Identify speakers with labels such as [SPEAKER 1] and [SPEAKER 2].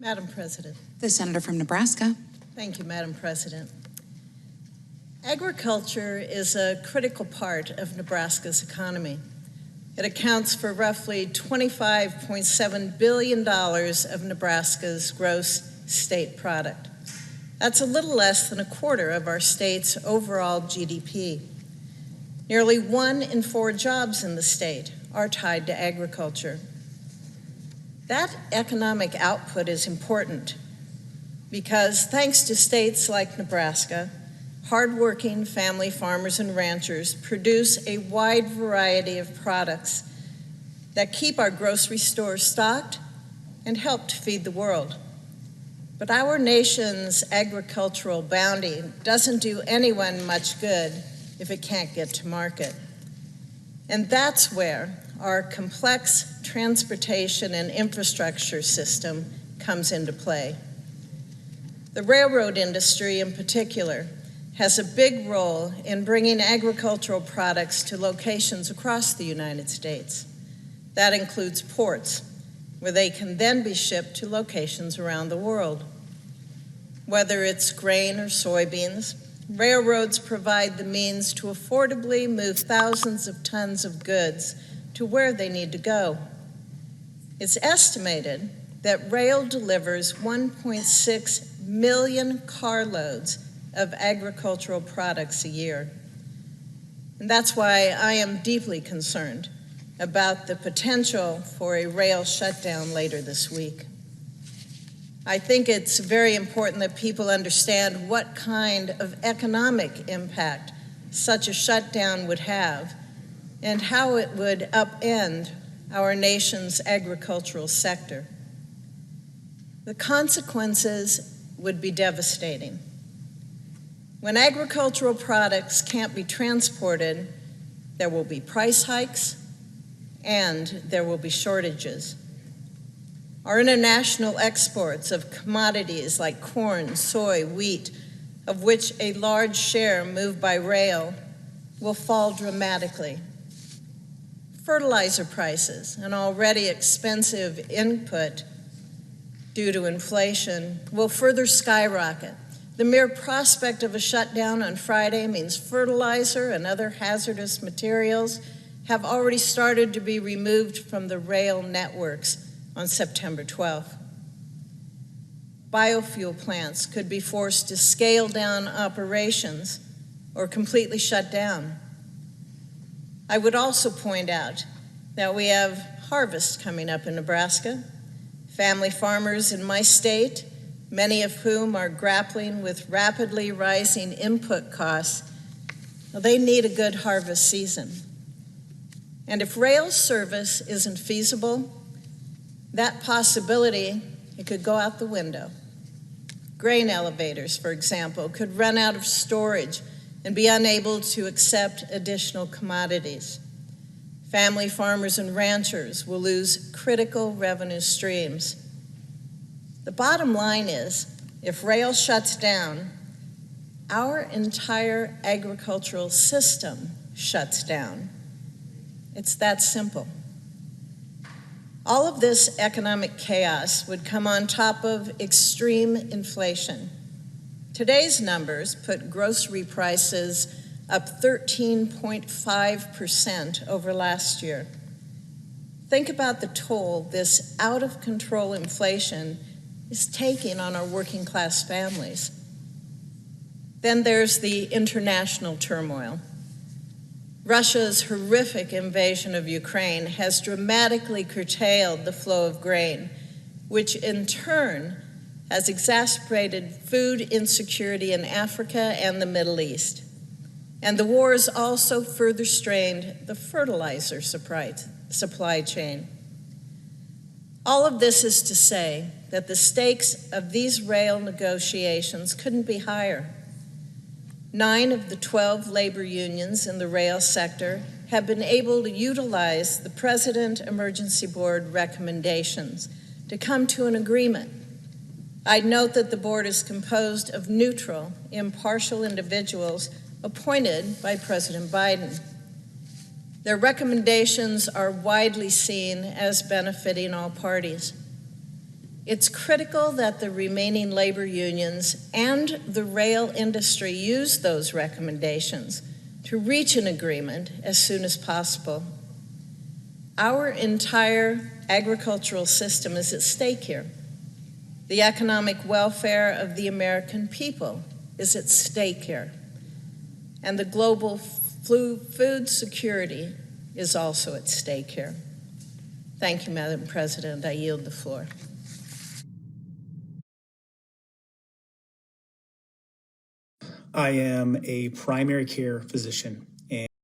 [SPEAKER 1] Madam President.
[SPEAKER 2] The senator from Nebraska.
[SPEAKER 1] Thank you, Madam President. Agriculture is a critical part of Nebraska's economy. It accounts for roughly $25.7 billion of Nebraska's gross state product. That's a little less than a quarter of our state's overall GDP. Nearly 1 in 4 jobs in the state are tied to agriculture. That economic output is important because thanks to states like Nebraska, hardworking family farmers and ranchers produce a wide variety of products that keep our grocery stores stocked and help to feed the world. But our nation's agricultural bounty doesn't do anyone much good if it can't get to market. And that's where our complex transportation and infrastructure system comes into play. The railroad industry in particular has a big role in bringing agricultural products to locations across the United States. That includes ports, where they can then be shipped to locations around the world. Whether it's grain or soybeans, railroads provide the means to affordably move thousands of tons of goods to where they need to go. It's estimated that rail delivers 1.6 million carloads of agricultural products a year. And that's why I am deeply concerned about the potential for a rail shutdown later this week. I think it's very important that people understand what kind of economic impact such a shutdown would have and how it would upend our nation's agricultural sector. The consequences would be devastating. When agricultural products can't be transported, there will be price hikes and there will be shortages. Our international exports of commodities like corn, soy, wheat, of which a large share move by rail, will fall dramatically. Fertilizer prices, an already expensive input due to inflation, will further skyrocket. The mere prospect of a shutdown on Friday means fertilizer and other hazardous materials have already started to be removed from the rail networks on September 12th. Biofuel plants could be forced to scale down operations or completely shut down. I would also point out that we have harvest coming up in Nebraska. Family farmers in my state, many of whom are grappling with rapidly rising input costs, well, they need a good harvest season. And if rail service isn't feasible, that possibility, it could go out the window. Grain elevators, for example, could run out of storage and be unable to accept additional commodities. Family farmers and ranchers will lose critical revenue streams. The bottom line is, if rail shuts down, our entire agricultural system shuts down. It's that simple. All of this economic chaos would come on top of extreme inflation. Today's numbers put grocery prices up 13.5% over last year. Think about the toll this out-of-control inflation is taking on our working-class families. Then there's the international turmoil. Russia's horrific invasion of Ukraine has dramatically curtailed the flow of grain, which in turn has exacerbated food insecurity in Africa and the Middle East. And the war has also further strained the fertilizer supply chain. All of this is to say that the stakes of these rail negotiations couldn't be higher. 9 of the 12 labor unions in the rail sector have been able to utilize the President Emergency Board recommendations to come to an agreement. I'd note that the board is composed of neutral, impartial individuals appointed by President Biden. Their recommendations are widely seen as benefiting all parties. It's critical that the remaining labor unions and the rail industry use those recommendations to reach an agreement as soon as possible. Our entire agricultural system is at stake here. The economic welfare of the American people is at stake here. And the global food security is also at stake here. Thank you, Madam President. I yield the floor.
[SPEAKER 2] I am a primary care physician